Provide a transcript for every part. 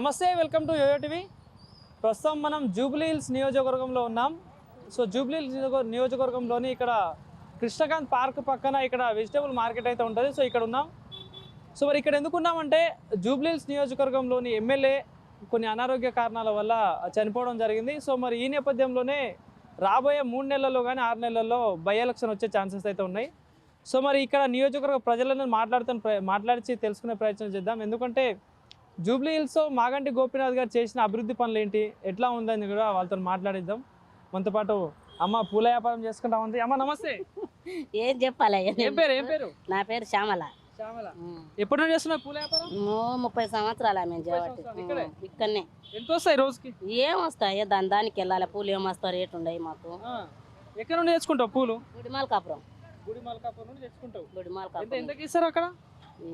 నమస్తే, welcome to yo-yo TV. ప్రస్తుతం మనం జూబ్లీ హిల్స్ నియోజకవర్గంలో ఉన్నాం. సో జూబ్లీ హిల్స్ నియోజకవర్గంలోని ఇక్కడ కృష్ణకాంత్ పార్క్ పక్కన ఇక్కడ వెజిటేబుల్ మార్కెట్ అయితే ఉంటుంది. సో ఇక్కడ ఉన్నాం. సో మరి ఇక్కడ ఎందుకు ఉన్నామంటే జూబ్లీ హిల్స్ నియోజకవర్గంలోని ఎమ్మెల్యే కొన్ని అనారోగ్య కారణాల వల్ల చనిపోవడం జరిగింది. సో మరి ఈ నేపథ్యంలోనే రాబోయే 3 నెలల్లో కానీ 6 నెలల్లో బై ఎలక్షన్ వచ్చే ఛాన్సెస్ అయితే ఉన్నాయి. సో మరి ఇక్కడ నియోజకవర్గ ప్రజలను మాట్లాడి తెలుసుకునే ప్రయత్నం చేద్దాం. ఎందుకంటే జూబ్లీ హిల్స్ మాగంటి గోపీనాథ్ గారు చేసిన అభివృద్ధి పనులు ఏంటి, ఎట్లా ఉందని కూడా వాళ్ళతో మాట్లాడిద్దాం. మనతో పాటు అమ్మ పూల వ్యాపారం చేసుకుంటా ఉంది. అమ్మ నమస్తే. ఏం చెప్పాలి? ఏం పేరు? నా పేరు శ్యామల. ఎప్పుడు నుండి చేస్తున్నా పూల వ్యాపారం? 30 సంవత్సరాలు మేము చేయబట్టి ఇక్కడనే. ఎంత వస్తాయి రోజుకి? ఏం వస్తాయి, దానికి వెళ్ళాలి. పూలు ఏం వస్తాయి, రేటు ఉండయి మాకు. ఎక్కడ నుండి తెచ్చుకుంటావు పూలు? గుడిమాలకాపురం. నుండి తెచ్చుకుంటావు. గుడిమాలకాపురం. ఎంతకి ఇస్తారు అక్కడ?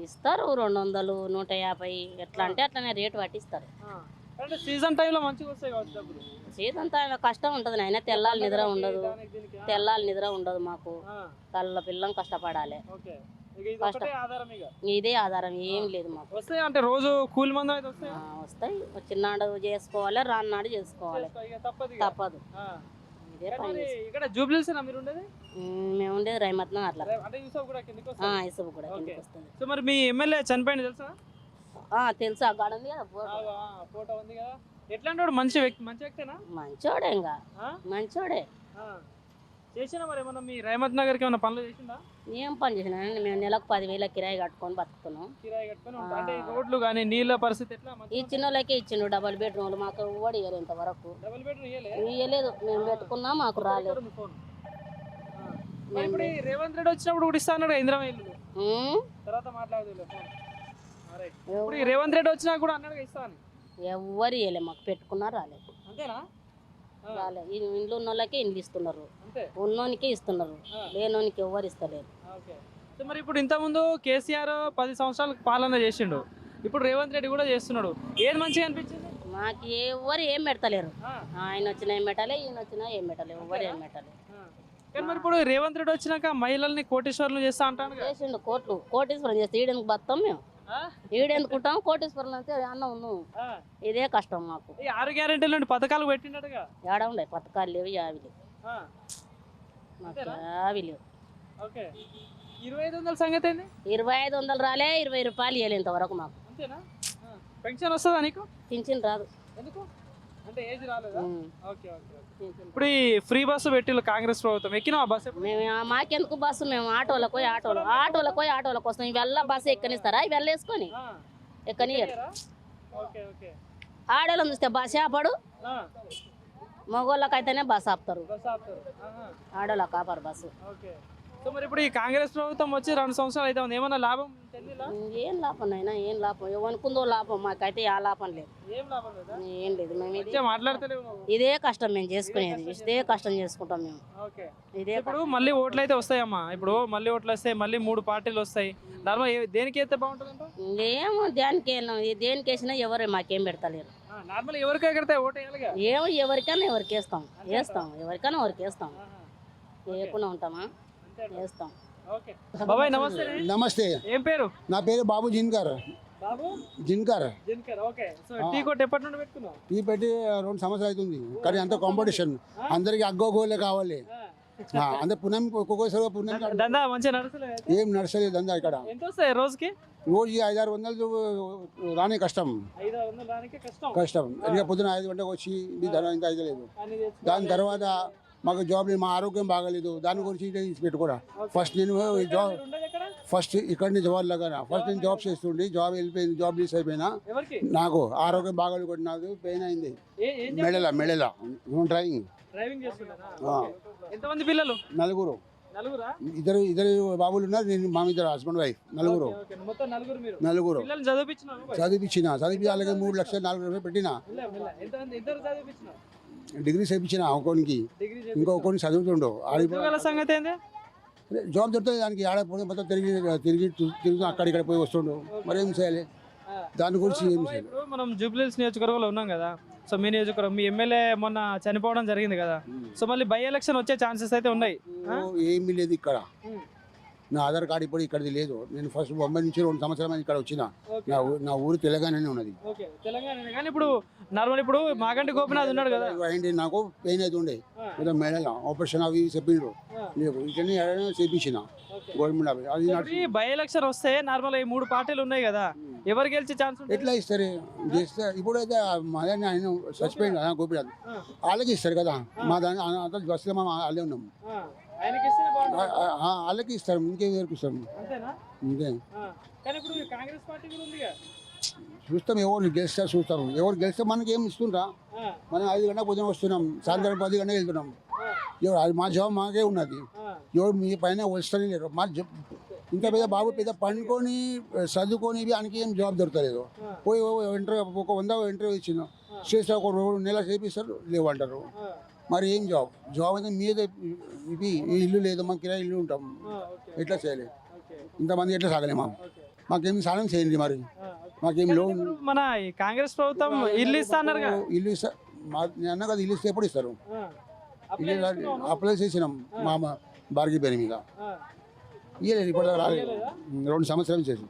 ఇస్తారు 200, 150 ఎట్లా అంటే అట్లనే రేటు పట్టిస్తారు. సీజన్ టైంలో మంచిగా వస్తాయి కావచ్చు డబ్బులు. సీజన్ టైంలో కష్టం ఉంటుంది. అయినా తెల్లాలి నిద్ర ఉండదు మాకు. కళ్ళ పిల్లం కష్టపడాలి. ఇదే ఆధారం, ఏం లేదు మాకు. వస్తాయి అంటే రోజు కూలి మంది అయితే వస్తాయి. చిన్నాడు చేసుకోవాలి, రాన్నాడు చేసుకోవాలి, తప్పదు. ఇక్కడ జూబ్లీ హిల్స్ మేము ఉండేది రైమత్నం. అట్లా ఇసుపు కూడా కిందకి వస్తుంది. సో మరి మీ ఎమ్మెల్యే చనిపోయింది తెలుసా? తెలుసు. ఆ గాడ ఉంది కదా, ఫోటో ఉంది కదా. ఎట్లాంటి మంచి వ్యక్తేనా? మంచోడే, ఇంకా మంచోడే. చేసినా మరి ఏమన్నా మీ రైమత్ నగర్ కి ఏమన్నా పనులు చేసిందా? ఏం పని చేసినా? మేము నెలకు 10,000 కిరాయి కట్టుకొని బతుకుతున్నాం. అంటే రోడ్లు కానీ నీళ్ళ పరిస్థితి ఎట్లా? ఈ చిన్న వాళ్ళకే ఇచ్చిండు డబల్ బెడ్రూమ్లు. మాకు ఓడి ఇయ్యలేదు ఇంతవరకు. ఇయ్యలేదు. మేము పెట్టుకున్నా, మాకు రాలేదు. రేవంత్ రెడ్డి వచ్చినప్పుడు కూడా ఇస్తా అన్నాడు ఇందిరా ఇల్లు. తర్వాత మాట్లాడదు. రేవంత్ రెడ్డి వచ్చినా కూడా అన్నాడు ఇస్తా అని. ఎవరు ఇయ్యలే, మాకు పెట్టుకున్నా రాలేదు. అంతేనా? రాలే. ఇంట్లో ఉన్న వాళ్ళకే ఇండ్లు ఇస్తున్నారు, ఉన్నోనికే ఇస్తున్నారు, లేనోనికి ఎవరు ఇస్తలేరు. మరి ఇప్పుడు ఇంతకుముందు కేసీఆర్ 10 సంవత్సరాలు పాలన చేసిండు, ఇప్పుడు రేవంత్ రెడ్డి కూడా చేస్తున్నాడు. ఏది మంచిగా అనిపించింది? మాకు ఎవరు ఏం పెడతలేరు. ఆయన వచ్చినా ఏం పెట్టాలి, ఈయన వచ్చినా ఏం పెట్టాలి, ఎవరు ఏం పెట్టాలి. కానీ మరి ఇప్పుడు రేవంత్ రెడ్డి వచ్చినాక మహిళల్ని కోటీశ్వరులు చేస్తా అంటాను. చేసిండు. కోటీశ్వరం చేస్తే ఈడెందుకు బతాం మేము? ఈడెందుకుంటాం? కోటీశ్వరం అంటే అన్నం ఉన్నాం. ఇదే కష్టం మాకు. 6 గ్యారెంటీల నుండి పథకాలు పెట్టినట్టుగా ఏడా ఉండే పథకాలు లేవు, యావి లేవు, మాకు యావి లేవు. 2500 సంగతి ఏంది? 2500 రాలే, 20 రూపాయలు ఇవ్వలే ఇంతవరకు మాకు. పెన్షన్ వస్తుందా నీకు? పింఛన్ రాదు. ఎందుకు అంటే ఏజ్ రాలేదా? ఇప్పుడు ఈ ఫ్రీ బస్సు పెట్టిల్లు కాంగ్రెస్ ప్రభుత్వం, ఎక్కినా బస్సు? మేము మాకెందుకు బస్సు? మేము ఆటోలకు పోయి ఆటోలకు వస్తాం. ఇవల్ల బస్సు ఎక్కనిస్తారా? ఇవల్ల వేసుకొని ఎక్కని ఆడోళ్ళని చూస్తే బస్సు ఆపడు, మగోళ్ళకైతేనే బస్సు ఆపుతారు, ఆడోళ్ళకి ఆపరు బస్సు. సో మరి ఇప్పుడు ఈ కాంగ్రెస్ ప్రభుత్వం వచ్చి 2 సంవత్సరాలు అయితే ఉంది, ఏమన్నా లాభం? ఏం లాభం అయినా, ఏం లాభం? ఏమనుకుందో లాభం, మాకైతే ఆ లాభం లేదు, ఏం లేదు. మేము మాట్లాడతలేము. ఇదే కష్టం మేము చేసుకునేది, ఇదే కష్టం చేసుకుంటాం మేము. ఇదే ఇప్పుడు మళ్ళీ ఓట్లు అయితే వస్తాయమ్మా. ఇప్పుడు మళ్ళీ ఓట్లు వస్తాయి, మళ్ళీ 3 పార్టీలు వస్తాయి. దేనికి అయితే బాగుంటుంది? ఏమో దేనికి వేసినా ఎవరు మాకేం పెడతలేరు. నార్మల్ ఎవరికై కడితే ఓటు ఏమో ఎవరికైనా ఎవరికి వేస్తాం, ఎవరికైనా ఎవరికి వేస్తాం. వేయకుండా ఉంటామా? వేస్తాం. బాబాయ్ నమస్తే. నమస్తే. ఏం పేరు? నా పేరు బాబు జిన్కర్. టీ కొట్టు ఎప్పటి నుండి పెట్టుకున్నావు? టీ పెట్టి 2 సంవత్సరాలు అవుతుంది. కానీ అంత కాంపిటీషన్, అందరికి అగ్గోగోలే కావాలి. అంత పుణ్యం ఒక్కొక్కసారి పుణ్యం దందా మంచిగా నడుస్తలేదు. ఏం నడుస్తలేదు దందా ఇక్కడ. ఎంత వస్తాయి రోజుకి? రోజు 500-600 రానే కష్టం. ఇంకా పొద్దున 5 గంటలకు వచ్చి ఇంత అయితే లేదు. దాని తర్వాత మాకు జాబ్ లేదు, మా ఆరోగ్యం బాగాలేదు, దాని గురించి పెట్టుకోరా. ఫస్ట్ నేను ఇక్కడనే జవాహర్ నగర్ ఫస్ట్ నేను జాబ్ చేస్తుండే, జాబ్ వెళ్ళిపోయింది, జాబ్ లీస్ అయిపోయినా. నాకు ఆరోగ్యం బాగాలేదు కూడా, నాకు పెయిన్ అయింది మెడల డ్రైవింగ్. ఎంతమంది పిల్లలు? 4. ఇద్దరు బాబులు ఉన్నారు, నేను మా ఇద్దరు హస్బెండ్ వైఫ్. 4 చదివించి వాళ్ళకి 3 లక్షలు 4 రూపాయలు పెట్టినా. డిగ్రీ చదివించిన ఒకరికి, ఇంకొకరిని చదువుతుండో. జాబ్ దొరుకుతుంది దానికి, ఆడపోతే మొత్తం తిరిగి అక్కడిక్కడ పోయి వస్తుండో. మరి ఏం చేయాలి? దాని గురించి ఏం చేయాలి? మనం జూబ్లీ హిల్స్ నియోజకవర్గంలో ఉన్నాం కదా. సో మీ నియోజకవర్గం, మీ ఎమ్మెల్యే మొన్న చనిపోవడం జరిగింది కదా. సో మళ్ళీ బై ఎలక్షన్ వచ్చే ఛాన్సెస్ అయితే ఉన్నాయి. ఏమీ లేదు ఇక్కడ. నా ఆధార్ కార్డు ఇప్పుడు ఇక్కడిది లేదు. నేను ఫస్ట్ బొంబాయి నుంచి 2 సంవత్సరాలు ఇక్కడ వచ్చిన. ఓకే నా ఊరు తెలంగాణనే ఉన్నది. ఓకే తెలంగాణ కానీ ఇప్పుడు నార్మల్ ఇప్పుడు మాగంటి గోపినాథ్ ఉన్నాడు కదా అయింది నాకు పెయిన్ అవుతుండే ఆ. ఏదో మెడల ఆపరేషన్ అవి చెప్పిండ్రు. ఆ. లేవు ఇట్లనే చేపించిన ఓకే. గవర్నమెంట్ అవి అది ఇప్పుడు ఈ బై ఎలక్షన్ వస్తే నార్మల్ ఈ 3 పార్టీలు ఉన్నాయి కదా ఎవరు గెలిచే ఛాన్స్ ఉంటుంది ఎట్లా ఇస్తారు చేస్తే ఇప్పుడైతే మాదని ఆయన సస్పెండ్ గోపినాథ్ ఆ. వాళ్ళకి ఇస్తారు కదా. మా దాని అంతా బస్సులో మేము వాళ్ళే ఉన్నాం. ఆయనకి ఇస్తే బాగుంటుంది వాళ్ళకి ఇస్తారు ఇంకేం వరకు ఇస్తారు అంతేనా ఇంకే కానీ ఇప్పుడు కాంగ్రెస్ పార్టీ కూడా ఉందిగా చూస్తాం. ఎవరు గెలిస్తే చూస్తారు. ఎవరు గెలిస్తే మనకి ఏం ఇస్తుండ్రా. మనం 5 గంటలకు పొద్దున వస్తున్నాం, సాయంత్రం 10 గంటలకు వెళ్తున్నాం. ఎవరు అది మా జాబ్ మాకే ఉన్నది. ఎవరు మీ పైన వస్తూనే లేరు. మా ఇంత పెద్ద బాబు పెద్ద పండుకొని చదువుకొని ఆయనకి ఏం జాబ్ దొరకలేదు. పోయి ఇంటర్వ్యూ ఒక 100 ఇంటర్వ్యూ ఇచ్చిన చేస్తే ఒక 2 నెలలు చేపిస్తారు లేవంటారు. మరి ఏం జాబ్ అయితే మీద ఇవి ఇల్లు లేదు, మాకు కిరాయి ఇల్లు ఉంటాం. ఎట్లా చేయలేదు ఇంతమంది ఎట్లా సాగలేమా? మాకేం సాధన చేయండి. మరి మాకేం లోన్ మన ఈ కాంగ్రెస్ ప్రభుత్వం ఇల్లు ఇస్తా అన్నారు ఇల్లు ఇస్తా నేను అన్న కదా ఇల్లు ఇస్తే ఎప్పుడు ఇస్తారు? ఇల్లు అప్లై చేసినాం మా భార్గవి పేరు మీద. ఇవ్వలేదు ఇప్పుడు రాలేదు. 2 సంవత్సరాలు చేసి